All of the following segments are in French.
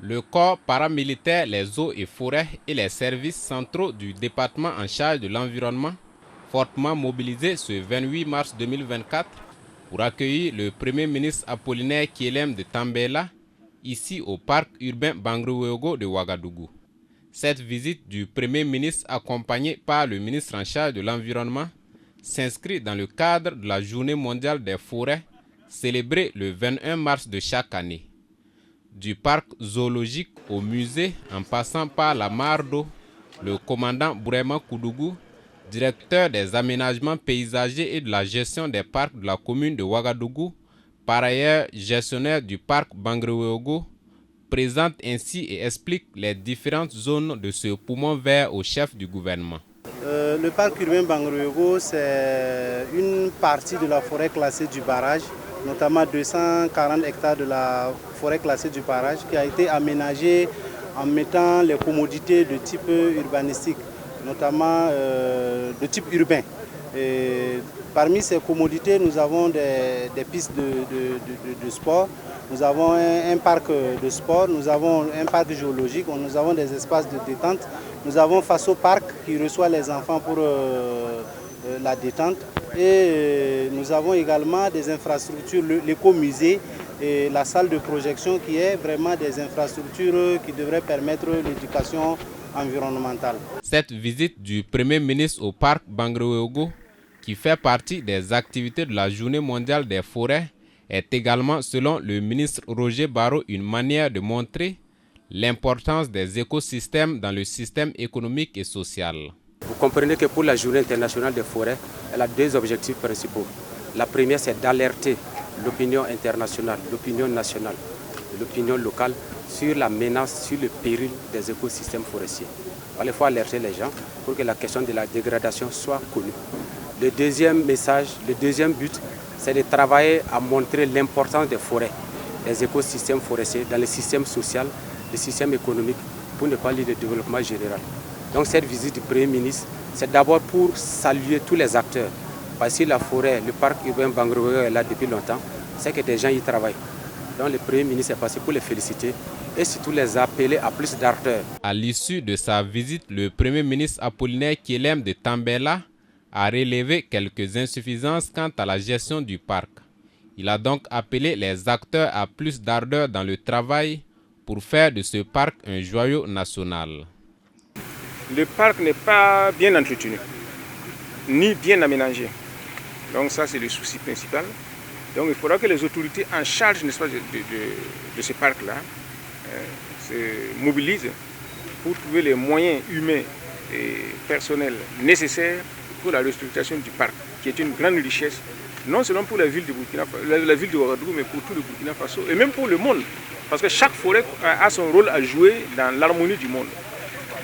Le corps paramilitaire, les eaux et forêts et les services centraux du département en charge de l'environnement, fortement mobilisés ce 28 mars 2024 pour accueillir le Premier ministre Apollinaire Kyelem de Tambela, ici au parc urbain Bangrouéogo de Ouagadougou. Cette visite du Premier ministre accompagné par le ministre en charge de l'environnement s'inscrit dans le cadre de la Journée mondiale des forêts célébrée le 21 mars de chaque année. Du parc zoologique au musée, en passant par la mare d'eau, le commandant Bourema Koudougou, directeur des aménagements paysagers et de la gestion des parcs de la commune de Ouagadougou, par ailleurs gestionnaire du parc Bangrouéogo, présente ainsi et explique les différentes zones de ce poumon vert au chef du gouvernement. Le parc urbain Bangrouéogo, c'est une partie de la forêt classée du barrage, notamment 240 hectares de la forêt classée du barrage qui a été aménagée en mettant les commodités de type urbanistique, notamment de type urbain. Et parmi ces commodités, nous avons des pistes de sport, nous avons un parc de sport, nous avons un parc géologique, nous avons des espaces de détente, nous avons Faso Park qui reçoit les enfants pour la détente et nous avons également des infrastructures, l'écomusée et la salle de projection qui est vraiment des infrastructures qui devraient permettre l'éducation environnementale. Cette visite du Premier ministre au parc Bangrouéogo, qui fait partie des activités de la Journée mondiale des forêts, est également, selon le ministre Roger Barreau, une manière de montrer l'importance des écosystèmes dans le système économique et social. Vous comprenez que pour la Journée internationale des forêts, elle a deux objectifs principaux. La première, c'est d'alerter l'opinion internationale, l'opinion nationale, l'opinion locale sur la menace, sur le péril des écosystèmes forestiers. Il faut alerter les gens pour que la question de la dégradation soit connue. Le deuxième message, le deuxième but, c'est de travailler à montrer l'importance des forêts, des écosystèmes forestiers dans le système social, le système économique, pour ne pas dire le développement général. Donc cette visite du Premier ministre, c'est d'abord pour saluer tous les acteurs. Parce que la forêt, le parc urbain Bangrouéogo est là depuis longtemps, c'est que des gens y travaillent. Donc le Premier ministre est passé pour les féliciter et surtout les appeler à plus d'ardeur. À l'issue de sa visite, le Premier ministre Apollinaire Kyelem de Tambela a relevé quelques insuffisances quant à la gestion du parc. Il a donc appelé les acteurs à plus d'ardeur dans le travail pour faire de ce parc un joyau national. Le parc n'est pas bien entretenu, ni bien aménagé. Donc ça, c'est le souci principal. Donc il faudra que les autorités en charge, n'est-ce pas, de ce parc-là se mobilisent pour trouver les moyens humains et personnels nécessaires pour la restructuration du parc, qui est une grande richesse, non seulement pour la ville de la ville de Ouagadougou, mais pour tout le Burkina Faso, et même pour le monde. Parce que chaque forêt a son rôle à jouer dans l'harmonie du monde.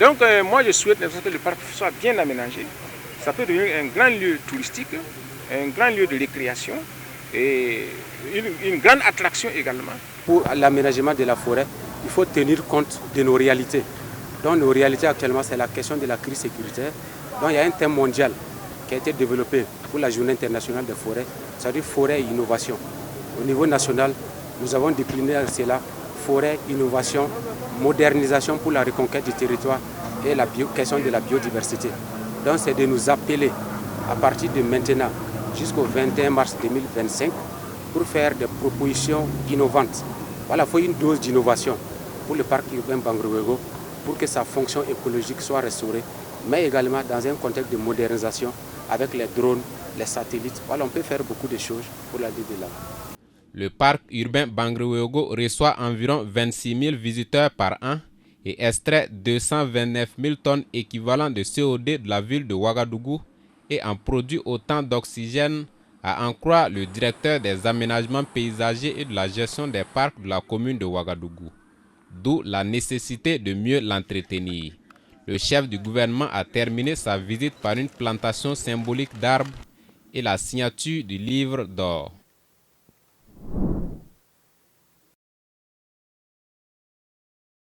Donc moi je souhaite que le parc soit bien aménagé. Ça peut devenir un grand lieu touristique, un grand lieu de récréation et une grande attraction également. Pour l'aménagement de la forêt, il faut tenir compte de nos réalités. Donc nos réalités actuellement, c'est la question de la crise sécuritaire. Donc il y a un thème mondial qui a été développé pour la Journée internationale des forêts, c'est-à-dire forêt et innovation. Au niveau national, nous avons décliné cela, forêt, innovation, modernisation pour la reconquête du territoire et la question de la biodiversité. Donc c'est de nous appeler à partir de maintenant jusqu'au 21 mars 2025 pour faire des propositions innovantes. Voilà, il faut une dose d'innovation pour le parc urbain Bangrouéogo pour que sa fonction écologique soit restaurée, mais également dans un contexte de modernisation avec les drones, les satellites. Voilà, on peut faire beaucoup de choses pour la vie de l'homme. Le parc urbain Bangrouéogo reçoit environ 26 000 visiteurs par an et extrait 229 000 tonnes équivalent de CO2 de la ville de Ouagadougou et en produit autant d'oxygène, à en croire le directeur des aménagements paysagers et de la gestion des parcs de la commune de Ouagadougou. D'où la nécessité de mieux l'entretenir. Le chef du gouvernement a terminé sa visite par une plantation symbolique d'arbres et la signature du livre d'or.